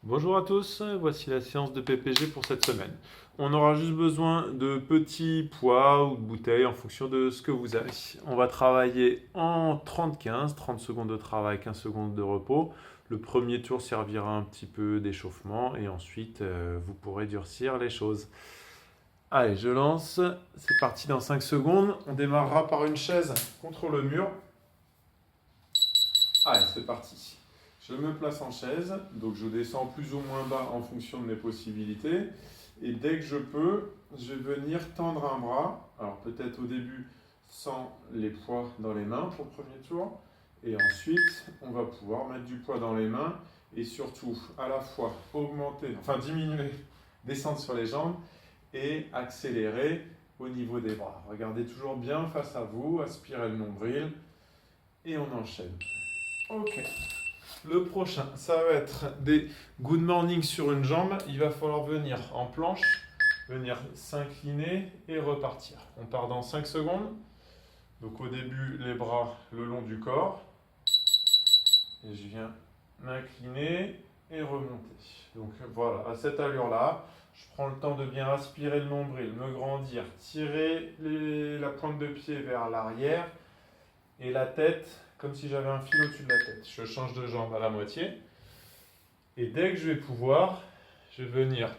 Bonjour à tous, voici la séance de PPG pour cette semaine. On aura juste besoin de petits poids ou de bouteilles en fonction de ce que vous avez. On va travailler en 30-15, 30 secondes de travail, 15 secondes de repos. Le premier tour servira un petit peu d'échauffement et ensuite vous pourrez durcir les choses. Allez, je lance, c'est parti dans 5 secondes. On démarrera par une chaise contre le mur. Allez, c'est parti. Je me place en chaise, donc je descends plus ou moins bas en fonction de mes possibilités. Et dès que je peux, je vais venir tendre un bras. Alors peut-être au début sans les poids dans les mains pour le premier tour. Et ensuite, on va pouvoir mettre du poids dans les mains et surtout à la fois augmenter, enfin diminuer, descendre sur les jambes et accélérer au niveau des bras. Regardez toujours bien face à vous, aspirez le nombril et on enchaîne. Ok. Le prochain, ça va être des good morning sur une jambe. Il va falloir venir en planche, venir s'incliner et repartir. On part dans 5 secondes. Donc au début, les bras le long du corps. Et je viens m'incliner et remonter. Donc voilà, à cette allure-là, je prends le temps de bien aspirer le nombril, me grandir, tirer la pointe de pied vers l'arrière et la tête comme si j'avais un fil au-dessus de la tête. Je change de jambe à la moitié. Et dès que je vais pouvoir, je vais venir,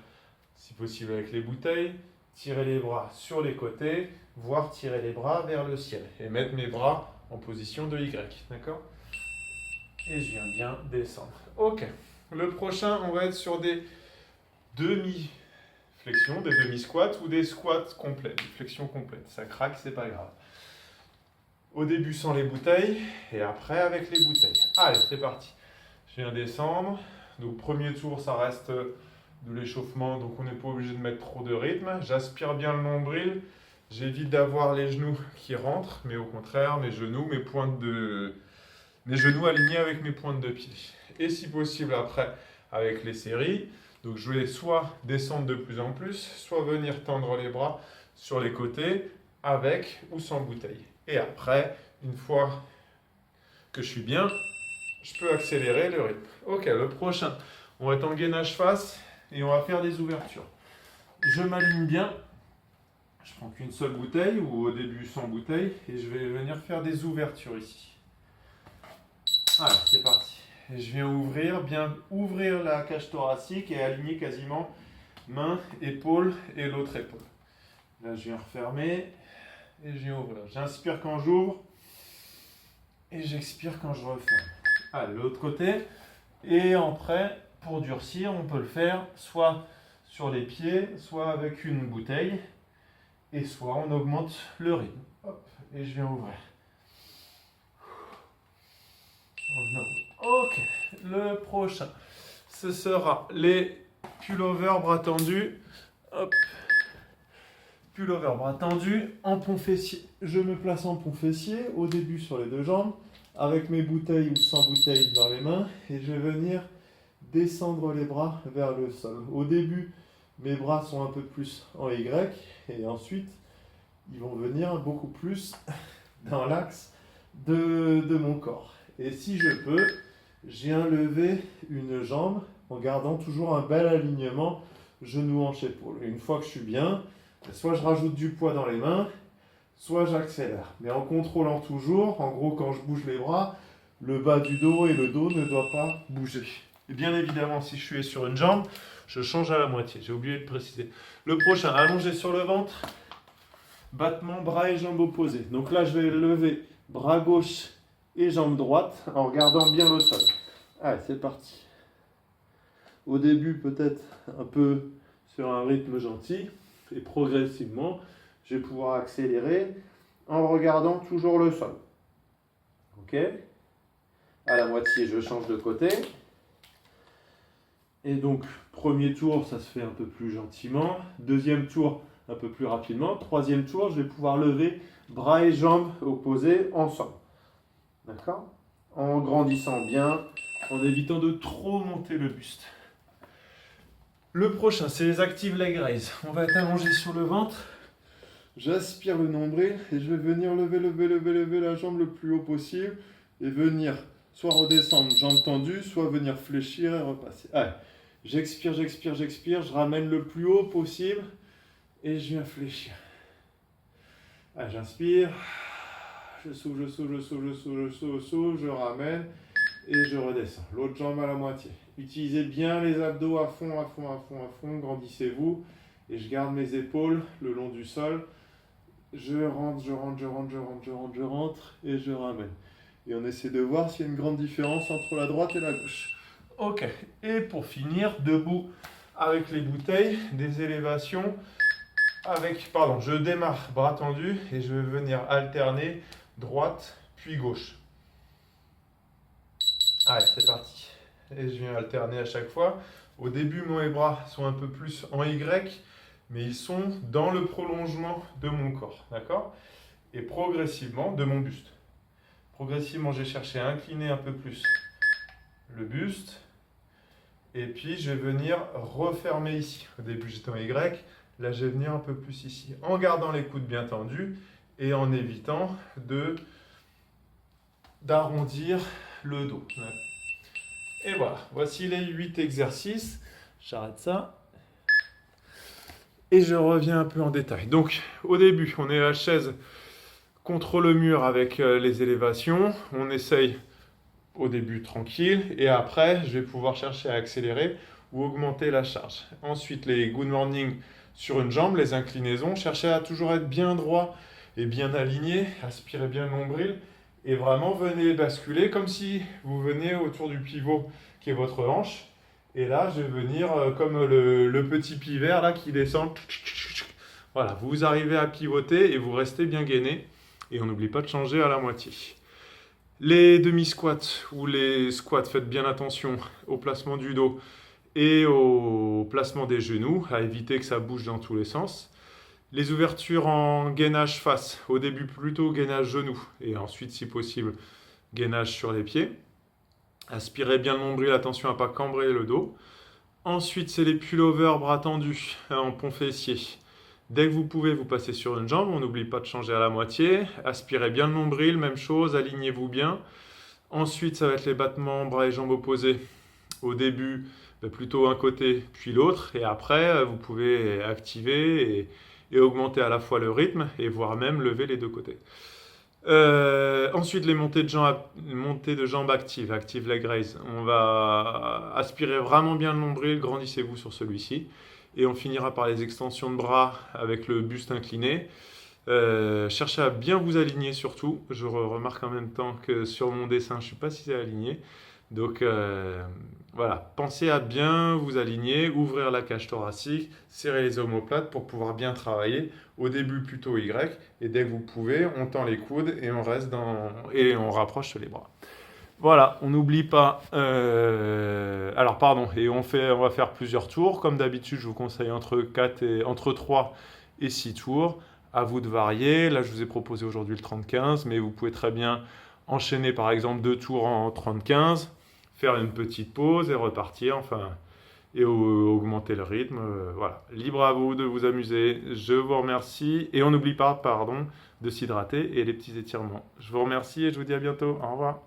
si possible avec les bouteilles, tirer les bras sur les côtés, voire tirer les bras vers le ciel. Et mettre mes bras en position de Y. D'accord? Et je viens bien descendre. Ok. Le prochain, on va être sur des demi-flexions, des demi-squats ou des squats complets, des flexions complètes. Ça craque, c'est pas grave. Au début sans les bouteilles et après avec les bouteilles. Allez, c'est parti. Je viens descendre. Donc premier tour, ça reste de l'échauffement, donc on n'est pas obligé de mettre trop de rythme. J'aspire bien le nombril. J'évite d'avoir les genoux qui rentrent, mais au contraire, mes genoux alignés avec mes pointes de pied. Et si possible après, avec les séries. Donc je vais soit descendre de plus en plus, soit venir tendre les bras sur les côtés avec ou sans bouteille. Et après, une fois que je suis bien, je peux accélérer le rythme. Ok, le prochain, on va être en gainage face et on va faire des ouvertures. Je m'aligne bien. Je prends qu'une seule bouteille ou au début sans bouteille et je vais venir faire des ouvertures ici. Allez, c'est parti. Et je viens bien ouvrir la cage thoracique et aligner quasiment main, épaule et l'autre épaule. Là, je viens refermer. Et je viens ouvrir. J'inspire quand j'ouvre et j'expire quand je referme. Allez, l'autre côté. Et après, pour durcir, on peut le faire soit sur les pieds, soit avec une bouteille, et soit on augmente le rythme. Hop, et je viens ouvrir. Ok, le prochain, ce sera les pullovers bras tendus. Hop. Pullover bras tendu, en pont fessier. Je me place en pont fessier, au début sur les deux jambes, avec mes bouteilles ou sans bouteilles dans les mains, et je vais venir descendre les bras vers le sol. Au début, mes bras sont un peu plus en Y, et ensuite, ils vont venir beaucoup plus dans l'axe de mon corps. Et si je peux, je viens lever une jambe en gardant toujours un bel alignement genou, hanche, épaule. Et une fois que je suis bien, soit je rajoute du poids dans les mains, soit j'accélère. Mais en contrôlant toujours, en gros quand je bouge les bras, le bas du dos et le dos ne doivent pas bouger. Et bien évidemment, si je suis sur une jambe, je change à la moitié. J'ai oublié de préciser. Le prochain, allongé sur le ventre, battement bras et jambes opposées. Donc là, je vais lever bras gauche et jambe droite en regardant bien le sol. Allez, c'est parti. Au début, peut-être un peu sur un rythme gentil. Et progressivement, je vais pouvoir accélérer en regardant toujours le sol. Ok? À la moitié, je change de côté. Et donc, premier tour, ça se fait un peu plus gentiment. Deuxième tour, un peu plus rapidement. Troisième tour, je vais pouvoir lever bras et jambes opposés ensemble. D'accord? En grandissant bien, en évitant de trop monter le buste. Le prochain, c'est les active leg raise. On va être allongé sur le ventre. J'aspire le nombril et je vais venir lever la jambe le plus haut possible et venir soit redescendre jambe tendue, soit venir fléchir et repasser. Allez. J'expire, j'expire, j'expire, je ramène le plus haut possible et je viens fléchir. Allez, j'inspire, je souffle, je souffle, je souffle, je souffle, je souffle, je souffle, je ramène et je redescends. L'autre jambe à la moitié. Utilisez bien les abdos à fond, à fond, à fond, à fond, grandissez-vous et je garde mes épaules le long du sol. Je rentre, je rentre, je rentre, je rentre, je rentre, je rentre et je ramène. Et on essaie de voir s'il y a une grande différence entre la droite et la gauche. Ok, et pour finir, debout avec les bouteilles, des élévations avec, pardon, je démarre bras tendus et je vais venir alterner droite puis gauche. Allez, c'est parti. Et je viens alterner à chaque fois. Au début, mes bras sont un peu plus en Y, mais ils sont dans le prolongement de mon corps, d'accord? Et progressivement, de mon buste. Progressivement, j'ai cherché à incliner un peu plus le buste. Et puis, je vais venir refermer ici. Au début, j'étais en Y. Là, je vais venir un peu plus ici. En gardant les coudes bien tendus et en évitant d'arrondir le dos. Et voilà. Voici les 8 exercices. J'arrête ça. Et je reviens un peu en détail. Donc, au début, on est à la chaise contre le mur avec les élévations. On essaye au début tranquille et après je vais pouvoir chercher à accélérer ou augmenter la charge. Ensuite les good morning sur une jambe, les inclinaisons, cherchez à toujours être bien droit et bien aligné, aspirez bien le nombril et vraiment venez basculer comme si vous venez autour du pivot qui est votre hanche et là je vais venir comme le petit pivert là qui descend. Voilà, vous arrivez à pivoter et vous restez bien gainé et on n'oublie pas de changer à la moitié. Les demi-squats ou les squats, faites bien attention au placement du dos et au placement des genoux, à éviter que ça bouge dans tous les sens. Les ouvertures en gainage face, au début plutôt gainage genou et ensuite si possible gainage sur les pieds. Aspirez bien le nombril, attention à ne pas cambrer le dos. Ensuite c'est les pullovers bras tendus en pont fessier. Dès que vous pouvez, vous passez sur une jambe, on n'oublie pas de changer à la moitié. Aspirez bien le nombril, même chose, alignez-vous bien. Ensuite, ça va être les battements bras et jambes opposés. Au début, plutôt un côté puis l'autre. Et après, vous pouvez activer et augmenter à la fois le rythme et voire même lever les deux côtés. Ensuite, les montées de jambes actives, active leg raise. On va aspirer vraiment bien le nombril, grandissez-vous sur celui-ci. Et on finira par les extensions de bras avec le buste incliné. Cherchez à bien vous aligner surtout. Je remarque en même temps que sur mon dessin, je ne suis pas si aligné. Donc voilà, pensez à bien vous aligner, ouvrir la cage thoracique, serrer les omoplates pour pouvoir bien travailler. Au début plutôt Y, et dès que vous pouvez, on tend les coudes et on reste et on rapproche les bras. Voilà, on n'oublie pas. Alors pardon, et on va faire plusieurs tours. Comme d'habitude, je vous conseille entre 3 et 6 tours. À vous de varier. Là, je vous ai proposé aujourd'hui le 30-15, mais vous pouvez très bien enchaîner par exemple 2 tours en 30-15, faire une petite pause et repartir, et augmenter le rythme. Voilà, libre à vous de vous amuser. Je vous remercie et on n'oublie pas, de s'hydrater et les petits étirements. Je vous remercie et je vous dis à bientôt. Au revoir.